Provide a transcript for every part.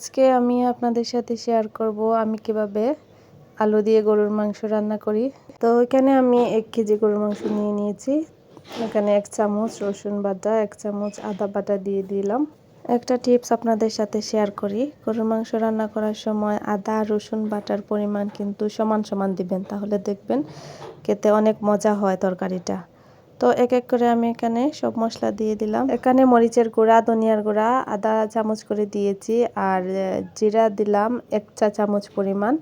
আজকে আমি আপনাদের সাথে শেয়ার করব আমি কিভাবে আলু দিয়ে গরুর মাংস রান্না করি। তো এখানে আমি 1 কেজি গরুর মাংস নিয়ে নিয়েছি। এখানে 1 চামচ রসুন বাটা, 1 চামচ আদা বাটা দিয়ে দিলাম। একটা টিপস আপনাদের সাথে শেয়ার করি, গরুর মাংস রান্না করার সময় আদা রসুন বাটার পরিমাণ কিন্তু সমান সমান দিবেন, তাহলে দেখবেন খেতে অনেক মজা হয় তরকারিটা। তো এক এক করে আমি এখানে সব মশলা দিয়ে দিলাম। এখানে মরিচের গুঁড়া, ধনিয়ার গুঁড়া আধা চামচ করে দিয়েছি, আর জিরা দিলাম 1 চা চামচ পরিমাণ,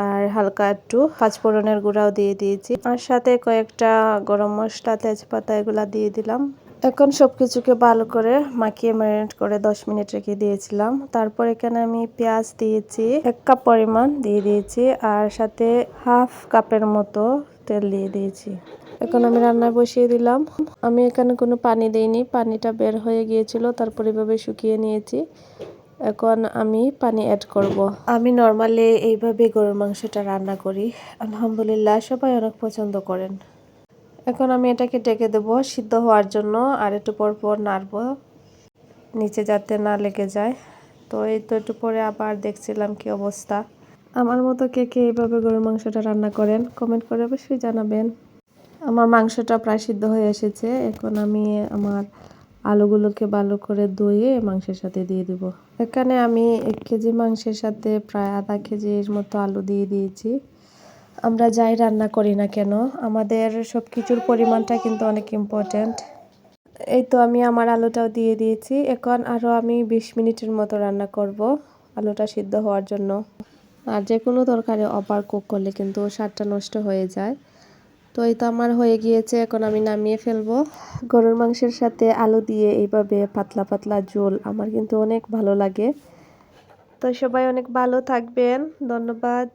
আর হালকা একটু পাঁচফোড়নের গুঁড়াও দিয়ে দিয়েছি, আর সাথে কয়েকটা গরম মশলা, তেজপাতা এগুলা দিয়ে দিলাম। এখন সব কিছুকে ভালো করে মাখিয়ে ম্যারিনেট করে 10 মিনিট রেখে দিয়েছিলাম। তারপর এখানে আমি পেঁয়াজ দিয়েছি 1 কাপ পরিমাণ দিয়ে দিয়েছি, আর সাথে হাফ কাপের মতো তেল দিয়ে দিয়েছি। এখন আমি রান্না বসিয়ে দিলাম। আমি এখানে কোনো পানি দেইনি, পানিটা বের হয়ে গিয়েছিল, তারপর এভাবে শুকিয়ে নিয়েছি। এখন আমি পানি অ্যাড করব। আমি নর্মালি এইভাবে গরুর মাংসটা রান্না করি, আলহামদুলিল্লাহ সবাই অনেক পছন্দ করেন। এখন আমি এটাকে ঢেকে দেবো সিদ্ধ হওয়ার জন্য, আর একটু পর পর নাড়বো নিচে যাতে না লেগে যায়। তো এই তো একটু পরে আবার দেখছিলাম কি অবস্থা। আমার মতো কে কে এইভাবে গরুর মাংসটা রান্না করেন কমেন্ট করে অবশ্যই জানাবেন। আমার মাংসটা প্রায় সিদ্ধ হয়ে এসেছে। এখন আমি আমার আলুগুলোকে ভালো করে ধুয়ে মাংসের সাথে দিয়ে দেব। এখানে আমি 1 কেজি মাংসের সাথে প্রায় আধা কেজির মতো আলু দিয়ে দিয়েছি। আমরা যাই রান্না করি না কেন, আমাদের সব কিছুর পরিমাণটা কিন্তু অনেক ইম্পর্ট্যান্ট। এই তো আমি আমার আলুটাও দিয়ে দিয়েছি। এখন আরও আমি 20 মিনিটের মতো রান্না করব আলুটা সিদ্ধ হওয়ার জন্য। আর যে কোনো তরকারি ওভার কুক করলে কিন্তু স্বাদটা নষ্ট হয়ে যায়। তো এই তো আমার হয়ে গিয়েছে, এখন আমি নামিয়ে ফেলবো। গরুর মাংসের সাথে আলু দিয়ে এইভাবে পাতলা পাতলা ঝোল আমার কিন্তু অনেক ভালো লাগে। তো সবাই অনেক ভালো থাকবেন, ধন্যবাদ।